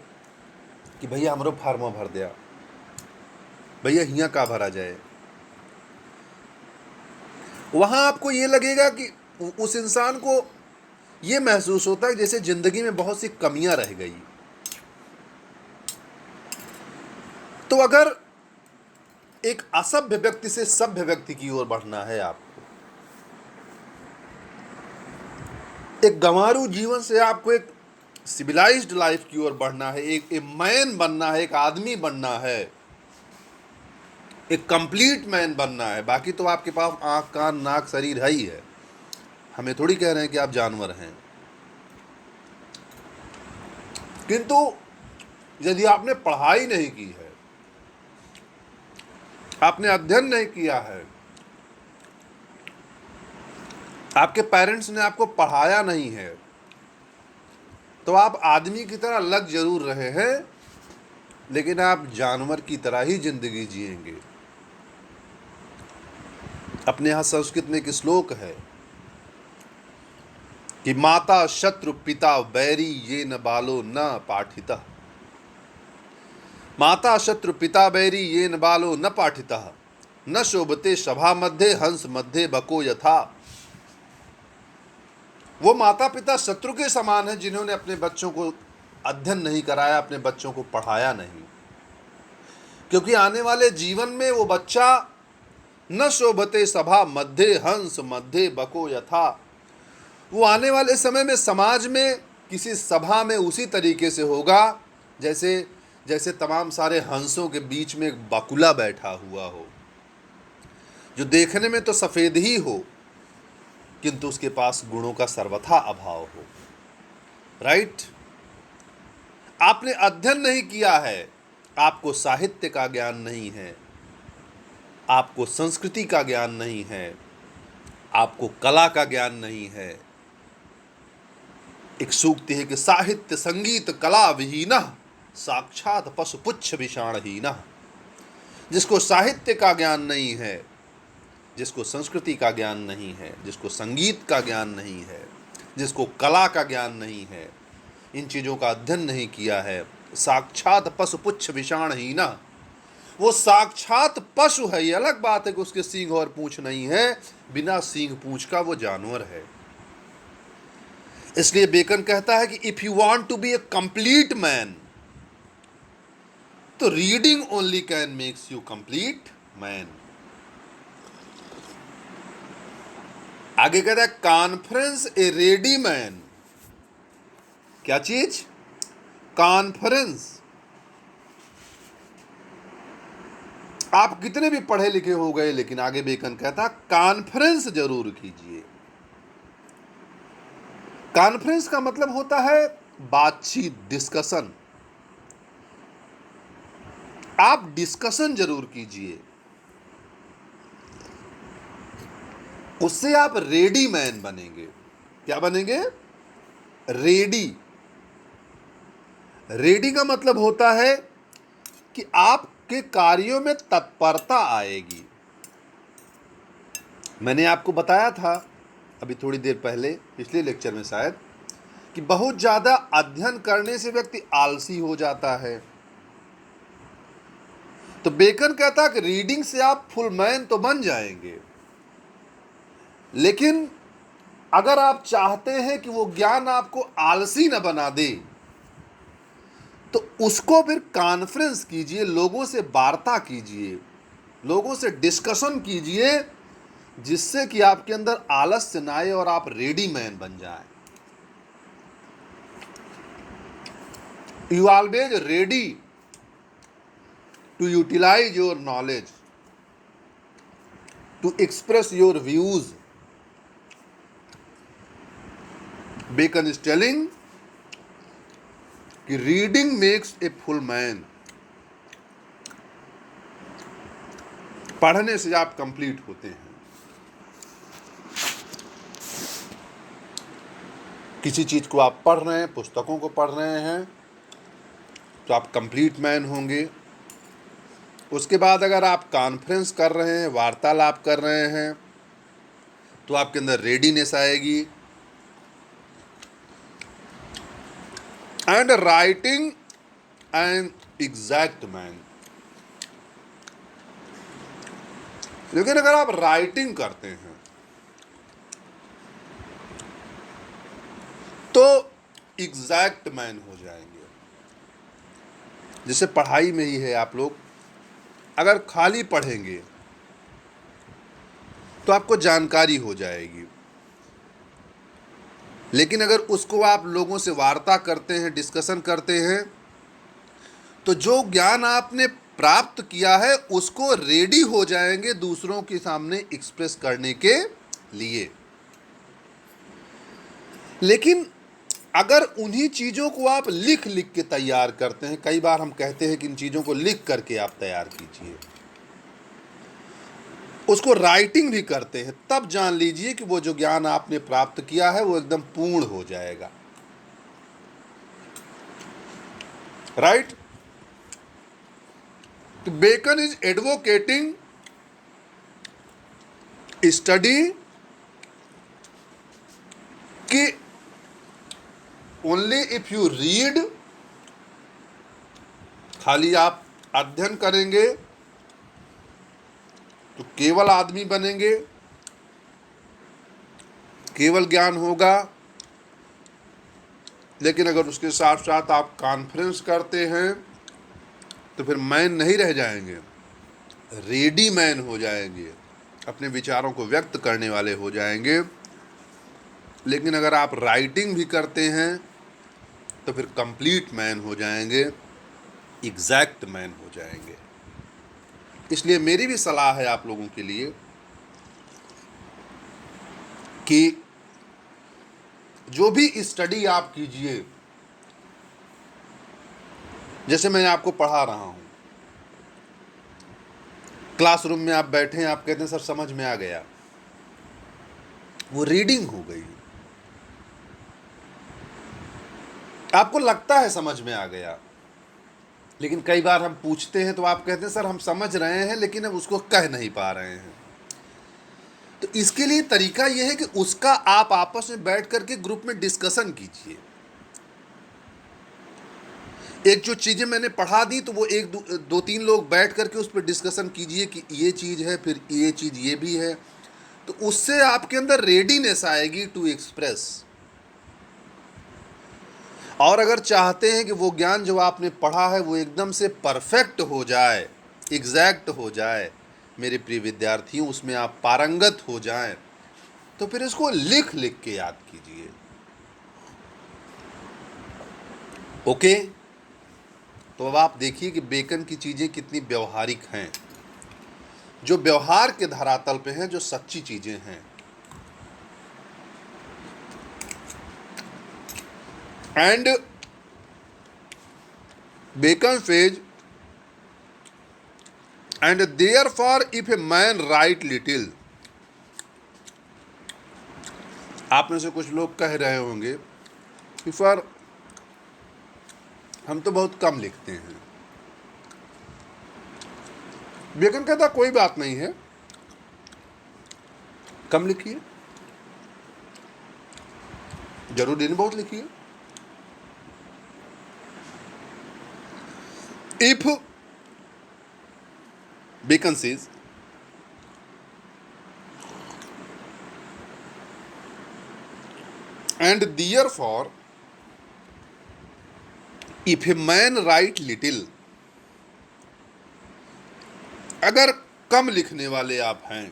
कि भैया हमरो फार्म भर दिया, भैया हिया का भरा जाए। वहां आपको ये लगेगा कि उस इंसान को ये महसूस होता है जैसे जिंदगी में बहुत सी कमियां रह गई। तो अगर एक असभ्य व्यक्ति से सभ्य व्यक्ति की ओर बढ़ना है, आपको एक गंवारू जीवन से आपको एक सिविलाइज्ड लाइफ की ओर बढ़ना है, एक मैन बनना है, एक आदमी बनना है, एक कंप्लीट मैन बनना है। बाकी तो आपके पास आंख कान नाक शरीर है ही है, हमें थोड़ी कह रहे हैं कि आप जानवर हैं। किंतु यदि आपने पढ़ाई नहीं की है, आपने अध्ययन नहीं किया है, आपके पेरेंट्स ने आपको पढ़ाया नहीं है, तो आप आदमी की तरह लग जरूर रहे हैं, लेकिन आप जानवर की तरह ही जिंदगी जिएंगे। अपने यहां संस्कृत में एक श्लोक है कि माता शत्रु पिता बैरी ये न बालो न पाठितः। माता शत्रु पिता बैरी ये न बालो न पाठितः, न शोभते सभा मध्य हंस मध्य बको यथा। वो माता पिता शत्रु के समान हैं जिन्होंने अपने बच्चों को अध्ययन नहीं कराया, अपने बच्चों को पढ़ाया नहीं, क्योंकि आने वाले जीवन में वो बच्चा न शोभते सभा मध्य हंस मध्य बको यथा, वो आने वाले समय में समाज में किसी सभा में उसी तरीके से होगा जैसे जैसे तमाम सारे हंसों के बीच में एक बकुला बैठा हुआ हो, जो देखने में तो सफेद ही हो किंतु उसके पास गुणों का सर्वथा अभाव हो। राइट? आपने अध्ययन नहीं किया है, आपको साहित्य का ज्ञान नहीं है, आपको संस्कृति का ज्ञान नहीं है, आपको कला का ज्ञान नहीं है। एक सूक्ति है कि साहित्य संगीत कला विहीनः साक्षात पशुपुच्छ विषाणहीनः। जिसको साहित्य का ज्ञान नहीं है, जिसको संस्कृति का ज्ञान नहीं है, जिसको संगीत का ज्ञान नहीं है, जिसको कला का ज्ञान नहीं है, इन चीज़ों का अध्ययन नहीं किया है, साक्षात पशुपुच्छ विषाणहीनः, वो साक्षात पशु है। ये अलग बात है कि उसके सींग और पूंछ नहीं है, बिना सींग पूंछ का वो जानवर है। इसलिए बेकन कहता है कि if you want to be a complete man, तो reading only can makes you complete man. आगे कहता है कॉन्फ्रेंस ए रेडी मैन। क्या चीज? कॉन्फ्रेंस। आप कितने भी पढ़े लिखे हो गए, लेकिन आगे बेकन कहता है कॉन्फ्रेंस जरूर कीजिए। कॉन्फ्रेंस का मतलब होता है बातचीत, डिस्कशन। आप डिस्कशन जरूर कीजिए, उससे आप रेडी मैन बनेंगे। क्या बनेंगे? रेडी। रेडी का मतलब होता है कि आपके कार्यों में तत्परता आएगी। मैंने आपको बताया था अभी थोड़ी देर पहले, पिछले लेक्चर में शायद, कि बहुत ज़्यादा अध्ययन करने से व्यक्ति आलसी हो जाता है। तो बेकन कहता है कि रीडिंग से आप फुल मैन तो बन जाएंगे, लेकिन अगर आप चाहते हैं कि वो ज्ञान आपको आलसी न बना दे, तो उसको फिर कॉन्फ्रेंस कीजिए, लोगों से वार्ता कीजिए, लोगों से डिस्कशन कीजिए, जिससे कि आपके अंदर आलस्य न आए और आप रेडी मैन बन जाए। You always ready to utilize your knowledge, to express your views. Bacon is telling कि reading makes a full man. पढ़ने से आप कंप्लीट होते हैं। किसी चीज को आप पढ़ रहे हैं, पुस्तकों को पढ़ रहे हैं, तो आप कंप्लीट मैन होंगे। उसके बाद अगर आप कॉन्फ्रेंस कर रहे हैं, वार्तालाप कर रहे हैं, तो आपके अंदर रेडीनेस आएगी। And writing and exact man. लेकिन अगर आप राइटिंग करते हैं तो एग्जैक्ट मैन हो जाएंगे। जैसे पढ़ाई में ही है, आप लोग अगर खाली पढ़ेंगे तो आपको जानकारी हो जाएगी, लेकिन अगर उसको आप लोगों से वार्ता करते हैं, डिस्कशन करते हैं, तो जो ज्ञान आपने प्राप्त किया है उसको रेडी हो जाएंगे दूसरों के सामने एक्सप्रेस करने के लिए। लेकिन अगर उन्हीं चीज़ों को आप लिख लिख के तैयार करते हैं, कई बार हम कहते हैं कि इन चीज़ों को लिख करके आप तैयार कीजिए, उसको राइटिंग भी करते हैं, तब जान लीजिए कि वो जो ज्ञान आपने प्राप्त किया है वो एकदम पूर्ण हो जाएगा। राइट? तो बेकन इज एडवोकेटिंग स्टडी कि ओनली इफ यू रीड, खाली आप अध्ययन करेंगे तो केवल आदमी बनेंगे, केवल ज्ञान होगा। लेकिन अगर उसके साथ साथ आप कॉन्फ्रेंस करते हैं तो फिर मैन नहीं रह जाएंगे, रेडी मैन हो जाएंगे, अपने विचारों को व्यक्त करने वाले हो जाएंगे। लेकिन अगर आप राइटिंग भी करते हैं तो फिर कंप्लीट मैन हो जाएंगे, एग्जैक्ट मैन हो जाएंगे। इसलिए मेरी भी सलाह है आप लोगों के लिए कि जो भी स्टडी आप कीजिए, जैसे मैं आपको पढ़ा रहा हूं, क्लासरूम में आप बैठे हैं, आप कहते हैं सर समझ में आ गया, वो रीडिंग हो गई। आपको लगता है समझ में आ गया, लेकिन कई बार हम पूछते हैं तो आप कहते हैं सर हम समझ रहे हैं लेकिन अब उसको कह नहीं पा रहे हैं। तो इसके लिए तरीका यह है कि उसका आप आपस में बैठ करके ग्रुप में डिस्कशन कीजिए। एक जो चीज़ें मैंने पढ़ा दी तो वो एक दो तीन लोग बैठ करके उस पर डिस्कशन कीजिए कि ये चीज़ है, फिर ये चीज़ ये भी है, तो उससे आपके अंदर रेडीनेस आएगी टू एक्सप्रेस। और अगर चाहते हैं कि वो ज्ञान जो आपने पढ़ा है वो एकदम से परफेक्ट हो जाए, एग्जैक्ट हो जाए, मेरे प्रिय विद्यार्थियों, उसमें आप पारंगत हो जाएं, तो फिर इसको लिख लिख के याद कीजिए। ओके? तो अब आप देखिए कि बेकन की चीज़ें कितनी व्यवहारिक हैं, जो व्यवहार के धरातल पे हैं, जो सच्ची चीज़ें हैं। And bacon says and there for if a man right little, आप में से कुछ लोग कह रहे होंगे कि सर हम तो बहुत कम लिखते हैं। बेकन कहता कोई बात नहीं है, कम लिखिए, जरूरी नहीं बहुत लिखिए। If bacon says and their for if a man right little, अगर कम लिखने वाले आप हैं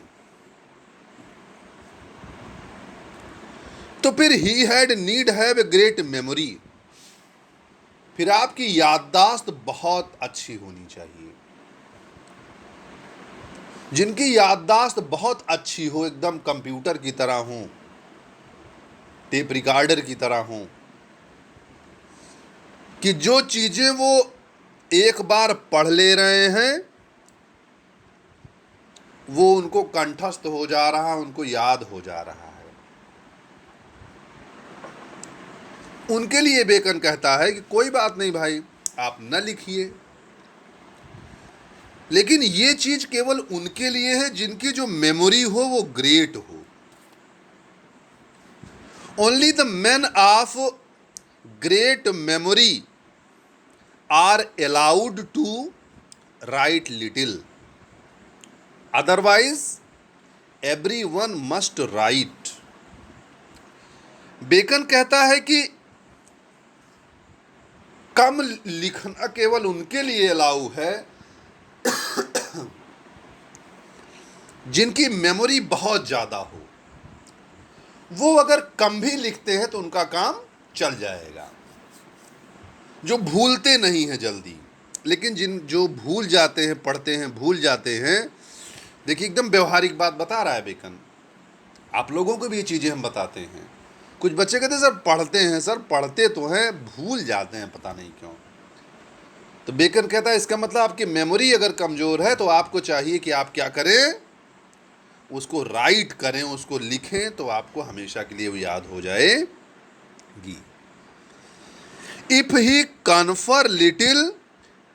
तो फिर he had need have a great memory, फिर आपकी याददाश्त बहुत अच्छी होनी चाहिए। जिनकी याददाश्त बहुत अच्छी हो, एकदम कंप्यूटर की तरह हो, टेप रिकॉर्डर की तरह हो, कि जो चीजें वो एक बार पढ़ ले रहे हैं वो उनको कंठस्थ हो जा रहा है, उनको याद हो जा रहा है, उनके लिए बेकन कहता है कि कोई बात नहीं भाई, आप न लिखिए। लेकिन ये चीज केवल उनके लिए है जिनकी जो मेमोरी हो वो ग्रेट हो। Only the men of great memory are allowed to right little, otherwise everyone must write. Bacon कहता है कि कम लिखना केवल उनके लिए अलाउ है जिनकी मेमोरी बहुत ज्यादा हो। वो अगर कम भी लिखते हैं तो उनका काम चल जाएगा, जो भूलते नहीं हैं जल्दी। लेकिन जो भूल जाते हैं, पढ़ते हैं, भूल जाते हैं। देखिए एकदम व्यवहारिक बात बता रहा है बेकन, आप लोगों को भी ये चीज़ें हम बताते हैं। कुछ बच्चे कहते हैं सर पढ़ते हैं, सर पढ़ते तो हैं, भूल जाते हैं पता नहीं क्यों। तो बेकन कहता है इसका मतलब आपकी मेमोरी अगर कमज़ोर है तो आपको चाहिए कि आप क्या करें, उसको राइट करें, उसको लिखें, तो आपको हमेशा के लिए वो याद हो जाएगी। If he confer little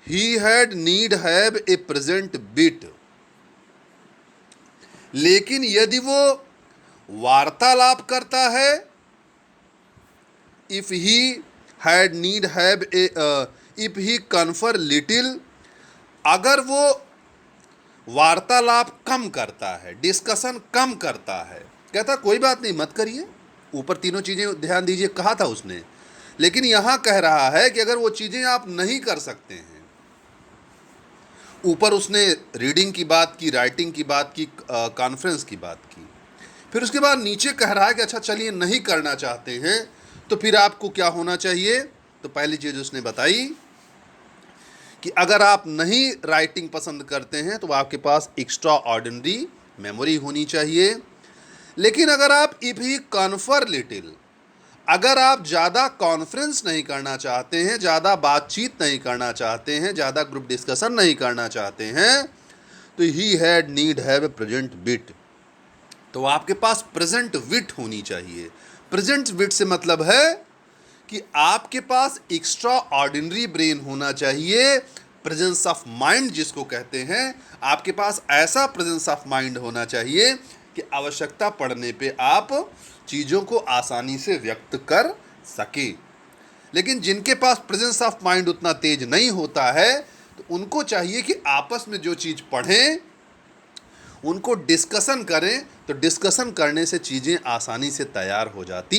he had need have a present bit, लेकिन यदि वो वार्तालाप करता है, if he had need have a, if he confer little, अगर वो वार्तालाप कम करता है, डिस्कशन कम करता है, कहता कोई बात नहीं मत करिए, ऊपर तीनों चीजें ध्यान दीजिए कहा था उसने। लेकिन यहां कह रहा है कि अगर वो चीजें आप नहीं कर सकते हैं, ऊपर उसने रीडिंग की बात की, राइटिंग की बात की, कॉन्फ्रेंस की बात की, फिर उसके बाद नीचे कह रहा है कि अच्छा चलिए नहीं करना चाहते हैं तो फिर आपको क्या होना चाहिए। तो पहली चीज उसने बताई कि अगर आप नहीं राइटिंग पसंद करते हैं तो आपके पास एक्स्ट्रा ऑर्डिनरी मेमोरी होनी चाहिए। लेकिन अगर आप इफ ही कन्फर लिटिल, अगर आप ज़्यादा कॉन्फ्रेंस नहीं करना चाहते हैं, ज़्यादा बातचीत नहीं करना चाहते हैं, ज़्यादा ग्रुप डिस्कशन नहीं करना चाहते हैं, तो he had need have a present bit, तो आपके पास प्रेजेंट विट होनी चाहिए। प्रेजेंट विट से मतलब है कि आपके पास एक्स्ट्रा ऑर्डिनरी ब्रेन होना चाहिए, प्रेजेंस ऑफ माइंड जिसको कहते हैं। आपके पास ऐसा प्रेजेंस ऑफ माइंड होना चाहिए कि आवश्यकता पड़ने पे आप चीज़ों को आसानी से व्यक्त कर सके। लेकिन जिनके पास प्रेजेंस ऑफ माइंड उतना तेज नहीं होता है तो उनको चाहिए कि आपस में जो चीज़ पढ़ें उनको डिस्कशन करें, तो डिस्कशन करने से चीज़ें आसानी से तैयार हो जाती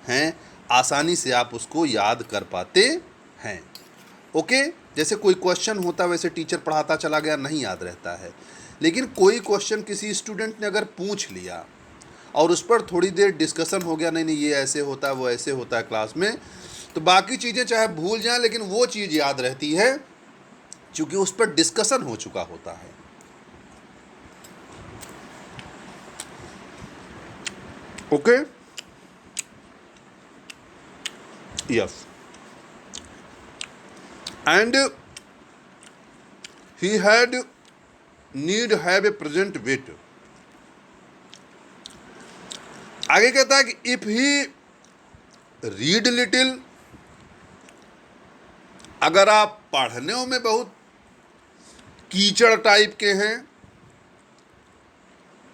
हैं, आसानी से आप उसको याद कर पाते हैं। ओके, जैसे कोई क्वेश्चन होता है वैसे टीचर पढ़ाता चला गया, नहीं याद रहता है। लेकिन कोई क्वेश्चन किसी स्टूडेंट ने अगर पूछ लिया और उस पर थोड़ी देर डिस्कशन हो गया, नहीं नहीं ये ऐसे होता है, वो ऐसे होता है क्लास में, तो बाकी चीज़ें चाहे भूल जाएं लेकिन वो चीज़ याद रहती है क्योंकि उस पर डिस्कशन हो चुका होता है। Okay, yes, and he had need have a present wait. आगे कहता है कि इफ ही रीड लिटिल, अगर आप पढ़ने में बहुत कीचड़ टाइप के हैं,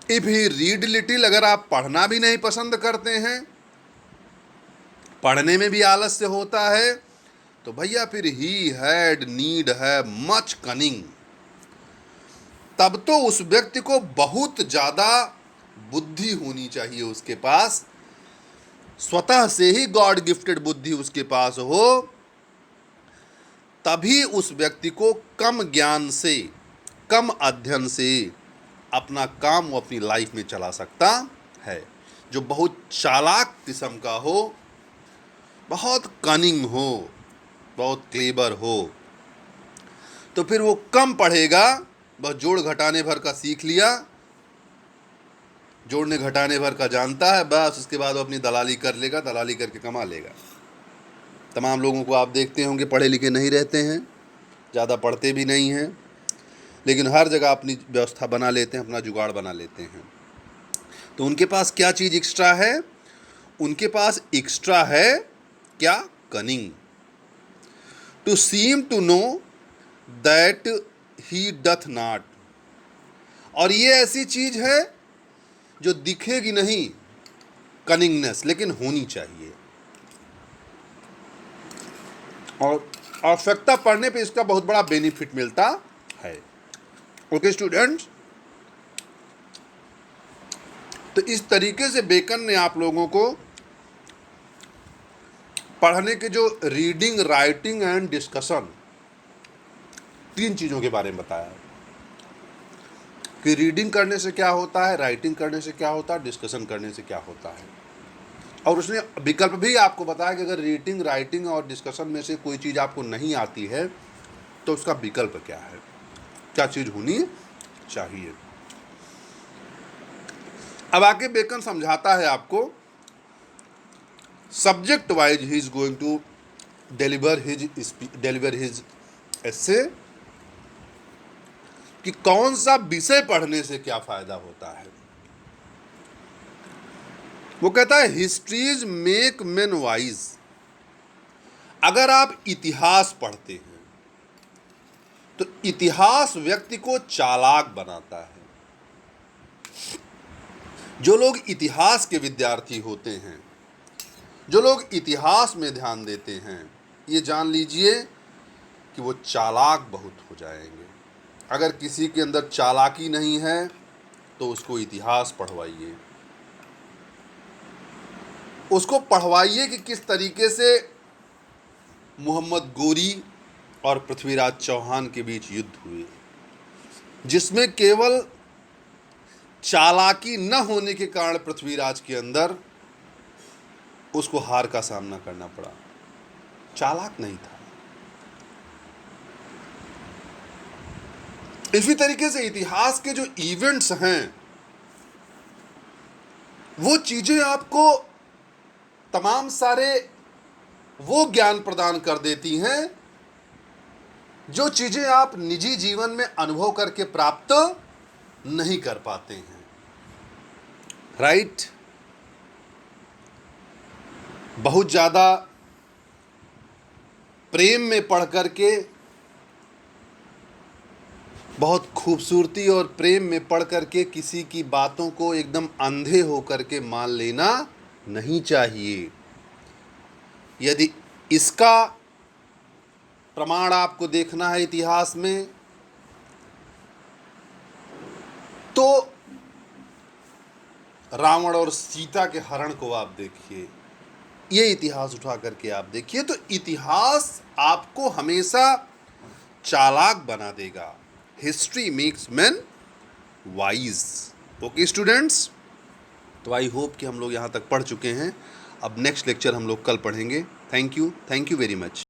इफ ही रीड लिटिल, अगर आप पढ़ना भी नहीं पसंद करते हैं, पढ़ने में भी आलस्य होता है, तो भैया फिर ही हैड नीड है मच कनिंग, तब तो उस व्यक्ति को बहुत ज़्यादा बुद्धि होनी चाहिए उसके पास, स्वतः से ही गॉड गिफ्टेड बुद्धि उसके पास हो, तभी उस व्यक्ति को कम ज्ञान से, कम अध्ययन से अपना काम वो अपनी लाइफ में चला सकता है। जो बहुत चालाक किस्म का हो, बहुत कनिंग हो, बहुत क्लेवर हो, तो फिर वो कम पढ़ेगा, बस जोड़ घटाने भर का सीख लिया, जोड़ने घटाने भर का जानता है, बस उसके बाद वो अपनी दलाली कर लेगा, दलाली करके कमा लेगा। तमाम लोगों को आप देखते होंगे पढ़े लिखे नहीं रहते हैं, ज़्यादा पढ़ते भी नहीं हैं, लेकिन हर जगह अपनी व्यवस्था बना लेते हैं, अपना जुगाड़ बना लेते हैं। तो उनके पास क्या चीज़ एक्स्ट्रा है? उनके पास एक्स्ट्रा है क्या? Cunning, to seem to know that he doth not. और ये ऐसी चीज है जो दिखेगी नहीं, कनिंगनेस, लेकिन होनी चाहिए, और आवश्यकता पड़ने पे इसका बहुत बड़ा बेनिफिट मिलता है। ओके स्टूडेंट्स, तो इस तरीके से बेकन ने आप लोगों को पढ़ने के जो रीडिंग, राइटिंग एंड डिस्कशन, तीन चीज़ों के बारे में बताया कि रीडिंग करने से क्या होता है, राइटिंग करने से क्या होता है, डिस्कशन करने से क्या होता है। और उसने विकल्प भी आपको बताया कि अगर रीडिंग, राइटिंग और डिस्कशन में से कोई चीज़ आपको नहीं आती है तो उसका विकल्प क्या है, क्या चीज़ होनी चाहिए। अब आगे बेकन समझाता है आपको, subject wise he is going to deliver his एसे, कि कौन सा विषय पढ़ने से क्या फायदा होता है। वो कहता है हिस्ट्रीज मेक मेन वाइज। अगर आप इतिहास पढ़ते हैं तो इतिहास व्यक्ति को चालाक बनाता है। जो लोग इतिहास के विद्यार्थी होते हैं, जो लोग इतिहास में ध्यान देते हैं, ये जान लीजिए कि वो चालाक बहुत हो जाएंगे। अगर किसी के अंदर चालाकी नहीं है तो उसको इतिहास पढ़वाइए, उसको पढ़वाइए कि किस तरीके से मोहम्मद गोरी और पृथ्वीराज चौहान के बीच युद्ध हुए, जिसमें केवल चालाकी न होने के कारण पृथ्वीराज के अंदर उसको हार का सामना करना पड़ा, चालाक नहीं था। इसी तरीके से इतिहास के जो इवेंट्स हैं, वो चीजें आपको तमाम सारे वो ज्ञान प्रदान कर देती हैं जो चीजें आप निजी जीवन में अनुभव करके प्राप्त नहीं कर पाते हैं। राइट? बहुत ज्यादा प्रेम में पढ़ करके, बहुत खूबसूरती और प्रेम में पढ़ करके किसी की बातों को एकदम अंधे होकर के मान लेना नहीं चाहिए। यदि इसका प्रमाण आपको देखना है इतिहास में, तो रावण और सीता के हरण को आप देखिए, ये इतिहास उठा करके आप देखिए, तो इतिहास आपको हमेशा चालाक बना देगा। History makes man wise. Okay students, तो आई होप कि हम लोग यहाँ तक पढ़ चुके हैं। अब नेक्स्ट लेक्चर हम लोग कल पढ़ेंगे। Thank you very much.